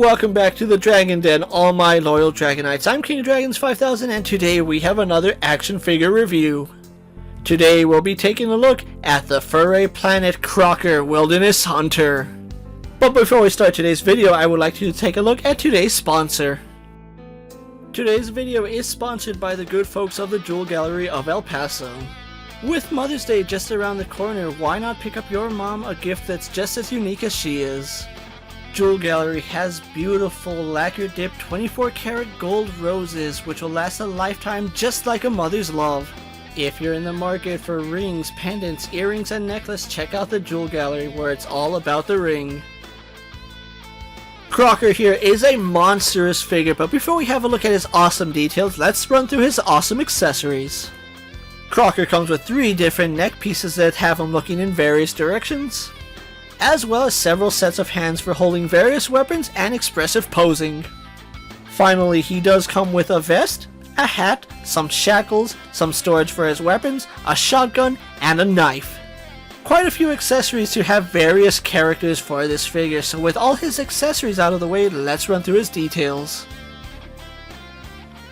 Welcome back to the Dragon Den, all my loyal Dragonites. I'm King of Dragons 5000, and today we have another action figure review. Today we'll be taking a look at the Furay Planet Crocker Wilderness Hunter. But before we start today's video, I would like to take a look at today's sponsor. Today's video is sponsored by the good folks of the Jewel Gallery of El Paso. With Mother's Day just around the corner, why not pick up your mom a gift that's just as unique as she is? Jewel Gallery has beautiful lacquer-dipped 24-karat gold roses which will last a lifetime just like a mother's love. If you're in the market for rings, pendants, earrings, and necklace, check out the Jewel Gallery where it's all about the ring. Crocker here is a monstrous figure, but before we have a look at his awesome details, let's run through his awesome accessories. Crocker comes with 3 different neck pieces that have him looking in various directions, as well as several sets of hands for holding various weapons and expressive posing. Finally, he does come with a vest, a hat, some shackles, some storage for his weapons, a shotgun, and a knife. Quite a few accessories to have various characters for this figure, so with all his accessories out of the way, let's run through his details.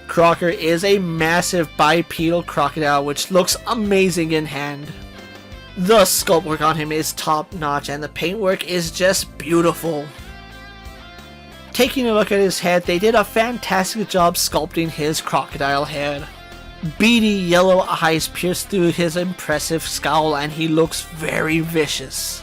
Crocker is a massive bipedal crocodile which looks amazing in hand. The sculpt work on him is top notch and the paintwork is just beautiful. Taking a look at his head, they did a fantastic job sculpting his crocodile head. Beady yellow eyes pierce through his impressive scowl and he looks very vicious.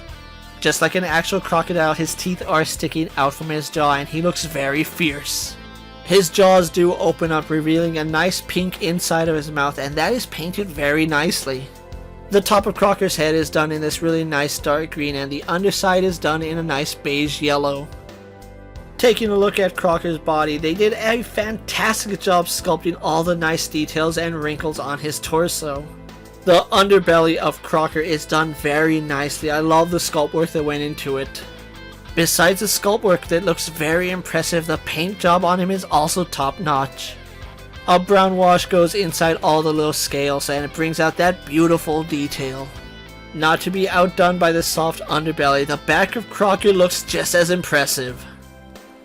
Just like an actual crocodile, his teeth are sticking out from his jaw and he looks very fierce. His jaws do open up, revealing a nice pink inside of his mouth, and that is painted very nicely. The top of Crocker's head is done in this really nice dark green and the underside is done in a nice beige yellow. Taking a look at Crocker's body, they did a fantastic job sculpting all the nice details and wrinkles on his torso. The underbelly of Crocker is done very nicely. I love the sculpt work that went into it. Besides the sculpt work that looks very impressive, the paint job on him is also top notch. A brown wash goes inside all the little scales and it brings out that beautiful detail. Not to be outdone by the soft underbelly, the back of Crocker looks just as impressive.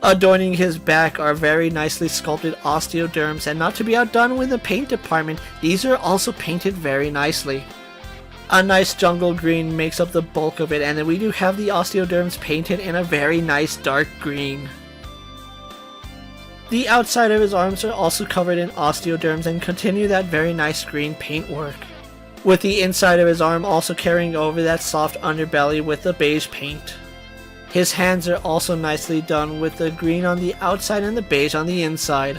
Adorning his back are very nicely sculpted osteoderms, and not to be outdone with the paint department, these are also painted very nicely. A nice jungle green makes up the bulk of it, and then we do have the osteoderms painted in a very nice dark green. The outside of his arms are also covered in osteoderms and continue that very nice green paintwork, with the inside of his arm also carrying over that soft underbelly with the beige paint. His hands are also nicely done with the green on the outside and the beige on the inside,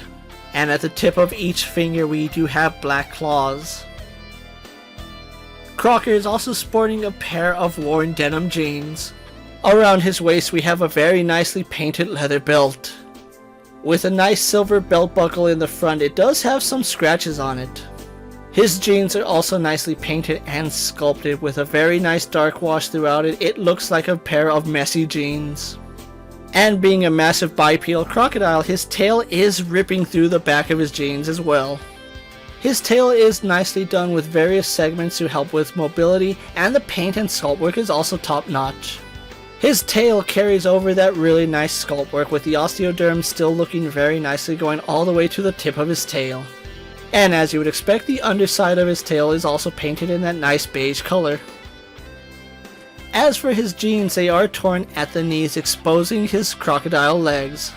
and at the tip of each finger we do have black claws. Crocker is also sporting a pair of worn denim jeans. Around his waist we have a very nicely painted leather belt. With a nice silver belt buckle in the front, it does have some scratches on it. His jeans are also nicely painted and sculpted with a very nice dark wash throughout it. It looks like a pair of messy jeans. And being a massive bipedal crocodile, his tail is ripping through the back of his jeans as well. His tail is nicely done with various segments to help with mobility, and the paint and sculpt work is also top notch. His tail carries over that really nice sculpt work, with the osteoderm still looking very nicely going all the way to the tip of his tail. And as you would expect, the underside of his tail is also painted in that nice beige color. As for his jeans, they are torn at the knees, exposing his crocodile legs.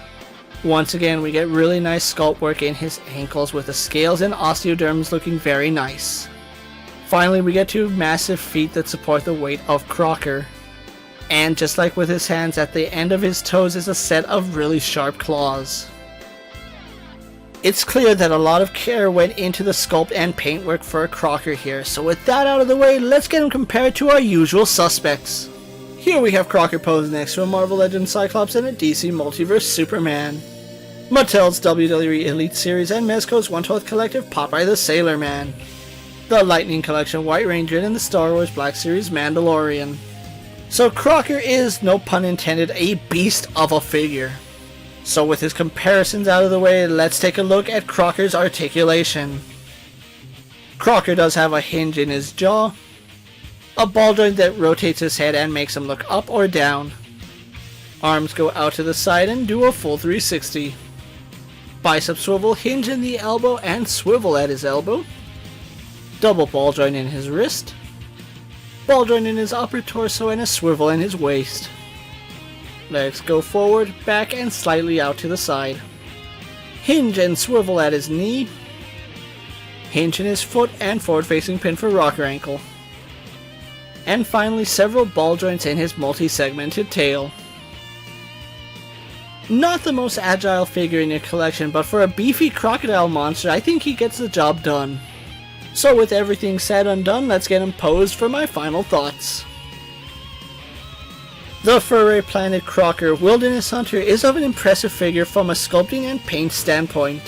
Once again, we get really nice sculpt work in his ankles with the scales and osteoderms looking very nice. Finally, we get 2 massive feet that support the weight of Crocker. And just like with his hands, at the end of his toes is a set of really sharp claws. It's clear that a lot of care went into the sculpt and paintwork for Crocker here, so with that out of the way, let's get him compared to our usual suspects. Here we have Crocker posed next to a Marvel Legends Cyclops and a DC Multiverse Superman, Mattel's WWE Elite Series and Mezco's 1/12 Collective Popeye the Sailor Man, the Lightning Collection White Ranger, and the Star Wars Black Series Mandalorian. So Crocker is, no pun intended, a beast of a figure. So with his comparisons out of the way, let's take a look at Crocker's articulation. Crocker does have a hinge in his jaw, a ball joint that rotates his head and makes him look up or down, Arms go out to the side and do a full 360. Bicep swivel, hinge in the elbow and swivel at his elbow. Double ball joint in his wrist. Ball joint in his upper torso and a swivel in his waist. Legs go forward, back and slightly out to the side. Hinge and swivel at his knee. Hinge in his foot and forward facing pin for rocker ankle. And finally several ball joints in his multi-segmented tail. Not the most agile figure in your collection, but for a beefy crocodile monster, I think he gets the job done. So with everything said and done, let's get him posed for my final thoughts. The Furay Planet Crocker Wilderness Hunter is of an impressive figure from a sculpting and paint standpoint.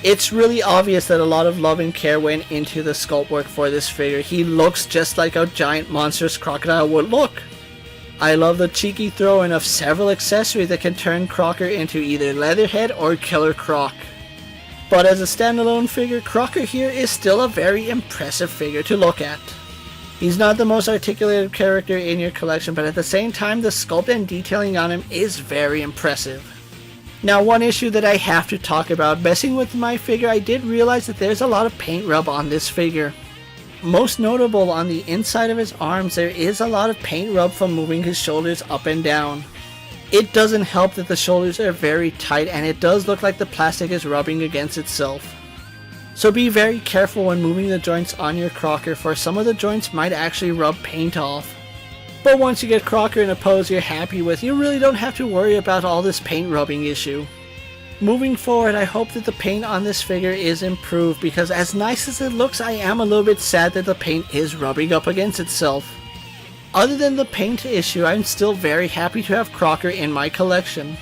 It's really obvious that a lot of love and care went into the sculpt work for this figure. He looks just like a giant monstrous crocodile would look. I love the cheeky throw-in of several accessories that can turn Crocker into either Leatherhead or Killer Croc. But as a standalone figure, Crocker here is still a very impressive figure to look at. He's not the most articulated character in your collection, but at the same time the sculpt and detailing on him is very impressive. Now one issue that I have to talk about, messing with my figure, I did realize that there's a lot of paint rub on this figure. Most notable on the inside of his arms, there is a lot of paint rub from moving his shoulders up and down. It doesn't help that the shoulders are very tight and it does look like the plastic is rubbing against itself. So be very careful when moving the joints on your Crocker, for some of the joints might actually rub paint off. But once you get Crocker in a pose you're happy with, you really don't have to worry about all this paint rubbing issue. Moving forward, I hope that the paint on this figure is improved, because as nice as it looks, I am a little bit sad that the paint is rubbing up against itself. Other than the paint issue, I'm still very happy to have Crocker in my collection.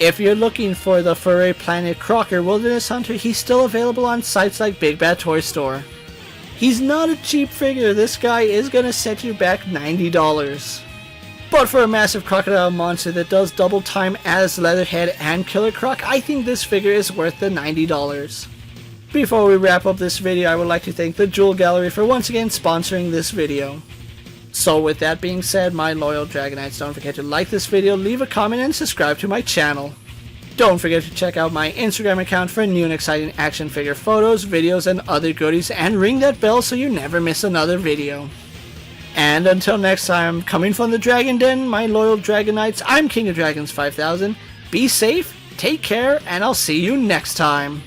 If you're looking for the Furay Planet Crocker Wilderness Hunter, he's still available on sites like Big Bad Toy Store. He's not a cheap figure. This guy is gonna set you back $90. But for a massive crocodile monster that does double time as Leatherhead and Killer Croc, I think this figure is worth the $90. Before we wrap up this video, I would like to thank the Jewel Gallery for once again sponsoring this video. So with that being said, my loyal Dragonites, don't forget to like this video, leave a comment, and subscribe to my channel. Don't forget to check out my Instagram account for new and exciting action figure photos, videos, and other goodies, and ring that bell so you never miss another video. And until next time, coming from the Dragon Den, my loyal Dragonites, I'm King of Dragons 5000. Be safe, take care, and I'll see you next time.